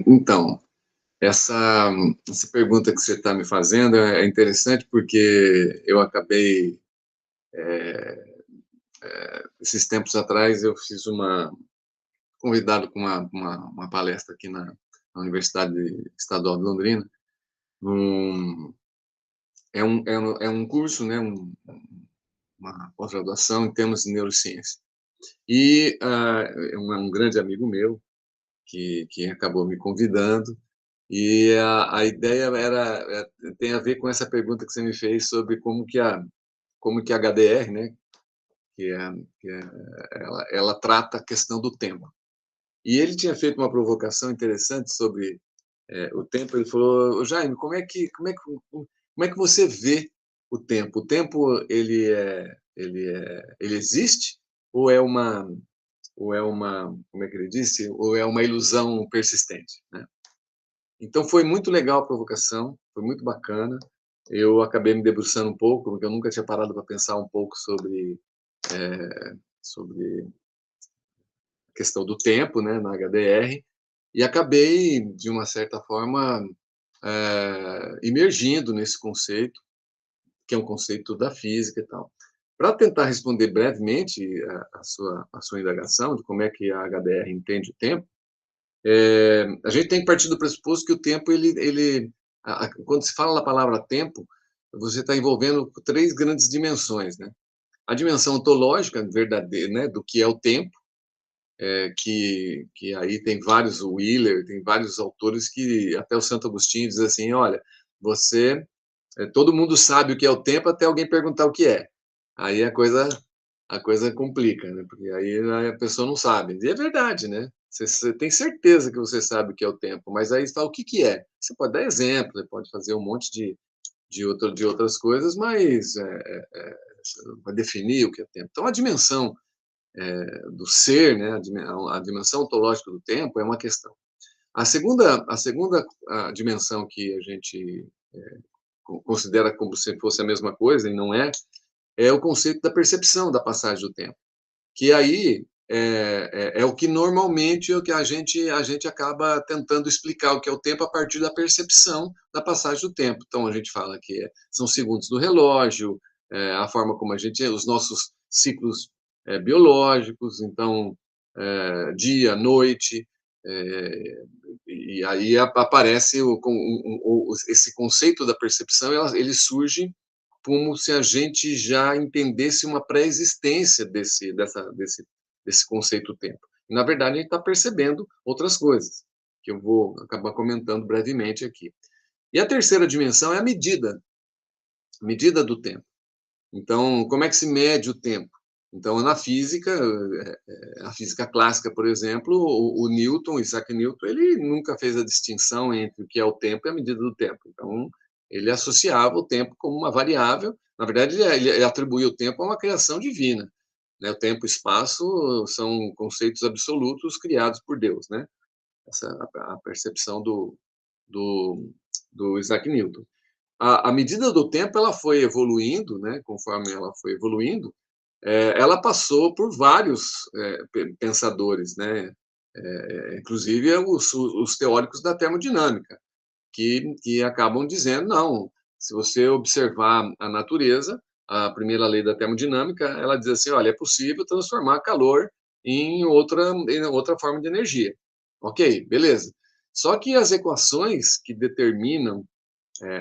Então, essa, essa pergunta que você está me fazendo é interessante porque eu acabei, esses tempos atrás, eu fiz convidado com uma palestra aqui na Universidade Estadual de Londrina, num, é um curso, né, uma pós-graduação em termos de neurociência. E um grande amigo meu, que acabou me convidando, e a ideia tem a ver com essa pergunta que você me fez sobre como que a HDR, né, que é, que é, ela trata a questão do tempo. E ele tinha feito uma provocação interessante sobre o tempo. Ele falou: "Ô, Jaime, como é que você vê o tempo? O tempo ele existe ou como é que ele disse? Ou é uma ilusão persistente, né?" Então foi muito legal a provocação, foi muito bacana. Eu acabei me debruçando um pouco, porque eu nunca tinha parado para pensar um pouco sobre a questão do tempo, né, na HDR, e acabei, de uma certa forma, imergindo nesse conceito, que é um conceito da física e tal. Para tentar responder brevemente a sua indagação de como é que a HDR entende o tempo, a gente tem que partir do pressuposto que o tempo, quando se fala na palavra tempo, você está envolvendo três grandes dimensões, né? A dimensão ontológica, verdadeira, né, do que é o tempo, que aí tem vários, o Wheeler, tem vários autores que, até o Santo Agostinho diz assim: olha, todo mundo sabe o que é o tempo até alguém perguntar o que é. Aí a coisa complica, né? Porque aí a pessoa não sabe. E é verdade, né? Você tem certeza que você sabe o que é o tempo, mas aí está o que que é. Você pode dar exemplo, você pode fazer um monte de outras coisas, mas você não vai definir o que é tempo. Então, a dimensão do ser, né? A dimensão ontológica do tempo é uma questão. A segunda dimensão que a gente considera como se fosse a mesma coisa, e não é, é o conceito da percepção da passagem do tempo, que aí é o que normalmente o que a gente acaba tentando explicar o que é o tempo a partir da percepção da passagem do tempo. Então a gente fala que são segundos do relógio, a forma como os nossos ciclos biológicos, então dia, noite, é, e aí aparece esse conceito da percepção, ele surge como se a gente já entendesse uma pré-existência desse conceito tempo. E, na verdade, a gente está percebendo outras coisas, que eu vou acabar comentando brevemente aqui. E a terceira dimensão é a medida do tempo. Então, como é que se mede o tempo? Então, na física, a física clássica, por exemplo, o Newton, Isaac Newton, ele nunca fez a distinção entre o que é o tempo e a medida do tempo. Então, ele associava o tempo como uma variável. Na verdade, ele atribuía o tempo a uma criação divina, né? O tempo e o espaço são conceitos absolutos criados por Deus, né? Essa a percepção do, do Isaac Newton. A medida do tempo ela foi evoluindo, né? Conforme ela foi evoluindo, ela passou por vários pensadores, né? Inclusive os teóricos da termodinâmica, que acabam dizendo, não, se você observar a natureza, a primeira lei da termodinâmica, ela diz assim, olha, é possível transformar calor em outra forma de energia. Ok, beleza. Só que as equações que determinam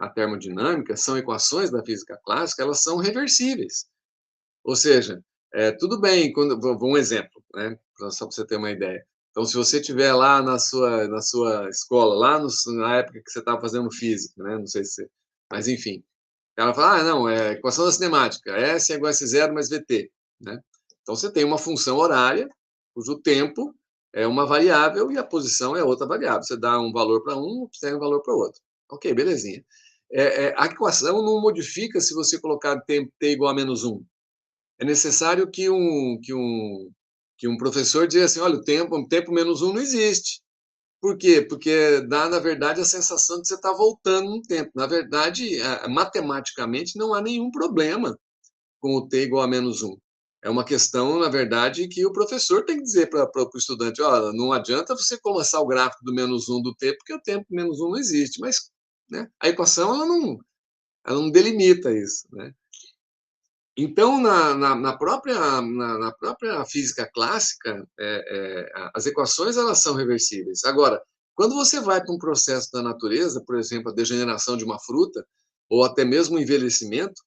a termodinâmica são equações da física clássica, elas são reversíveis. Ou seja, tudo bem, um exemplo, né, só para você ter uma ideia. Então, se você tiver lá na sua escola, na época que você estava fazendo física, né, não sei se, mas enfim, ela fala, não, é equação da cinemática, S é igual a S0 mais VT, né? Então, você tem uma função horária, cujo tempo é uma variável e a posição é outra variável. Você dá um valor para um, você tem um valor para o outro. Ok, belezinha. A equação não modifica se você colocar t igual a menos 1. É necessário que um professor diga assim, olha, o tempo menos 1 não existe. Por quê? Porque dá, na verdade, a sensação de que você está voltando no tempo. Na verdade, matematicamente, não há nenhum problema com o t igual a menos 1. É uma questão, na verdade, que o professor tem que dizer para o estudante: olha, não adianta você começar o gráfico do -1 do tempo, porque o tempo -1 não existe. Mas, né, a equação ela não delimita isso, né? Então, na própria física clássica, as equações elas são reversíveis. Agora, quando você vai para um processo da natureza, por exemplo, a degeneração de uma fruta, ou até mesmo o envelhecimento,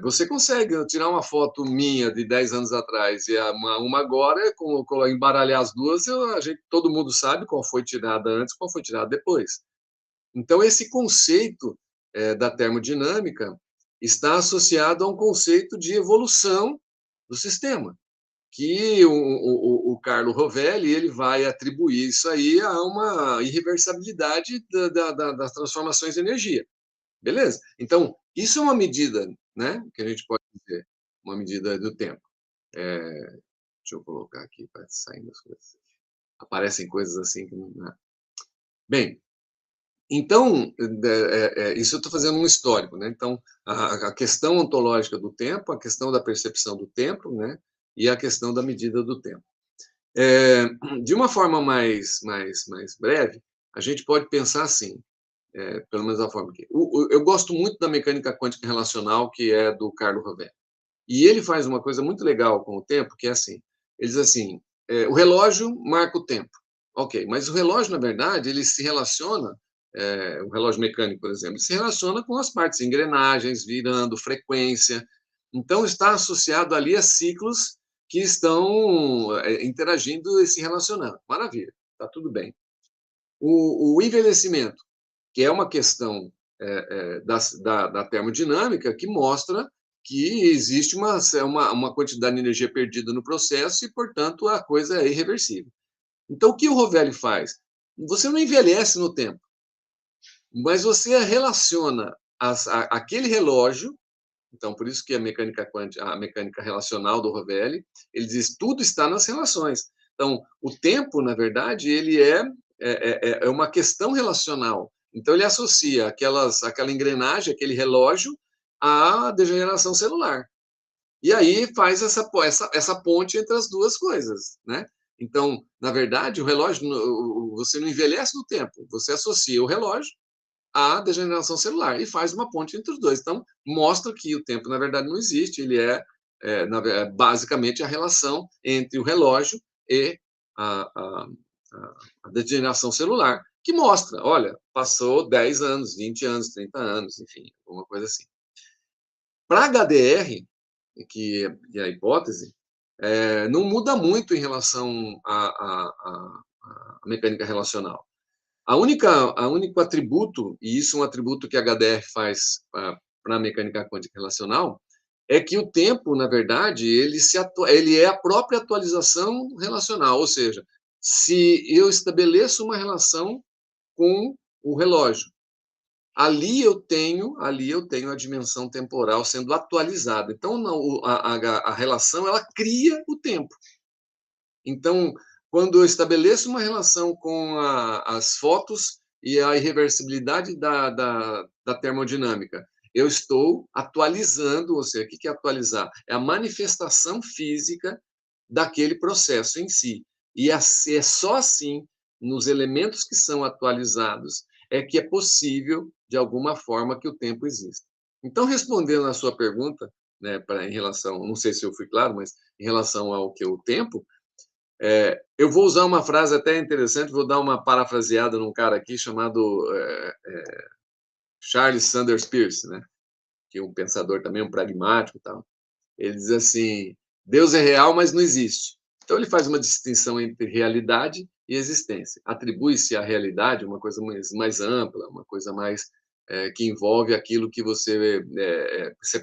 você consegue tirar uma foto minha de 10 anos atrás e uma agora, embaralhar as duas, todo mundo sabe qual foi tirada antes, qual foi tirada depois. Então, esse conceito da termodinâmica está associado a um conceito de evolução do sistema, que o Carlo Rovelli ele vai atribuir isso aí a uma irreversibilidade das transformações de energia. Beleza? Então, isso é uma medida, né, que a gente pode dizer, uma medida do tempo. Deixa eu colocar aqui para sair as coisas. Aparecem coisas assim que não. Bem, então, isso eu estou fazendo um histórico, né? Então, a questão ontológica do tempo, a questão da percepção do tempo, né? E a questão da medida do tempo. De uma forma mais breve, a gente pode pensar assim, pelo menos da forma que. Eu gosto muito da mecânica quântica relacional, que é do Carlo Rovelli. E ele faz uma coisa muito legal com o tempo, que é assim: ele diz assim, o relógio marca o tempo. Ok, mas o relógio, na verdade, ele se relaciona, o relógio mecânico, por exemplo, se relaciona com as partes, engrenagens, virando, frequência. Então, está associado ali a ciclos que estão interagindo e se relacionando. Maravilha, está tudo bem. O envelhecimento, que é uma questão da termodinâmica, que mostra que existe uma quantidade de energia perdida no processo e, portanto, a coisa é irreversível. Então, o que o Rovelli faz? Você não envelhece no tempo, mas você relaciona aquele relógio. Então, por isso que a mecânica quântica, a mecânica relacional do Rovelli, ele diz tudo está nas relações. Então, o tempo, na verdade, ele é uma questão relacional. Então, ele associa aquela engrenagem, aquele relógio, à degeneração celular. E aí faz essa ponte entre as duas coisas, né? Então, na verdade, o relógio, você não envelhece no tempo, você associa o relógio à degeneração celular e faz uma ponte entre os dois. Então, mostra que o tempo, na verdade, não existe, ele basicamente a relação entre o relógio e a, a, a degeneração celular, que mostra, olha, passou 10 anos, 20 anos, 30 anos, enfim, alguma coisa assim. Para HDR, que é a hipótese, não muda muito em relação à mecânica relacional. A único atributo, e isso é um atributo que a HDR faz para a mecânica quântica relacional, é que o tempo, na verdade, ele é a própria atualização relacional, ou seja, se eu estabeleço uma relação com o relógio, ali eu tenho a dimensão temporal sendo atualizada. Então, a relação, ela cria o tempo. Então, quando eu estabeleço uma relação com as fotos e a irreversibilidade da termodinâmica, eu estou atualizando, ou seja, o que é atualizar? É a manifestação física daquele processo em si. E é só assim, nos elementos que são atualizados, é que é possível, de alguma forma, que o tempo exista. Então, respondendo à sua pergunta, né, em relação, não sei se eu fui claro, mas em relação ao que é o tempo, eu vou usar uma frase até interessante, vou dar uma parafraseada num cara aqui chamado Charles Sanders Peirce, né? Que é um pensador também, um pragmático e tal. Ele diz assim: Deus é real, mas não existe. Então ele faz uma distinção entre realidade e existência. Atribui-se à realidade uma coisa mais ampla, uma coisa mais que envolve aquilo que você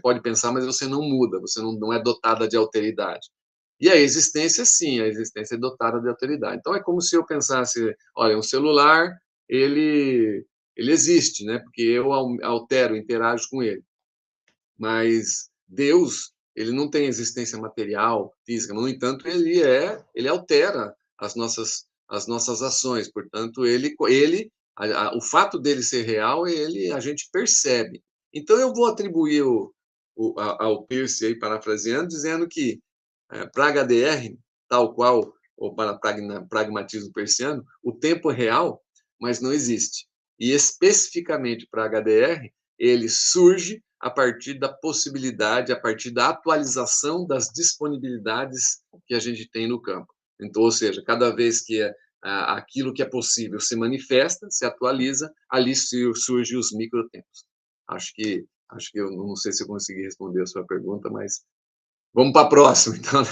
pode pensar, mas você não muda, você não é dotada de alteridade. E a existência, sim, a existência é dotada de autoridade. Então, é como se eu pensasse, olha, um celular, ele existe, né? Porque eu altero, interajo com ele. Mas Deus, ele não tem existência material, física. No entanto, ele altera as nossas ações. Portanto, o fato dele ser real, a gente percebe. Então, eu vou atribuir ao Peirce, aí, parafraseando, dizendo que, para HDR, tal qual, ou para pragmatismo peirciano, o tempo é real, mas não existe. E, especificamente para HDR, ele surge a partir da possibilidade, a partir da atualização das disponibilidades que a gente tem no campo. Então, ou seja, cada vez que aquilo que é possível se manifesta, se atualiza, ali surgem os microtempos. Acho que eu não sei se eu consegui responder a sua pergunta, mas vamos para a próxima, então.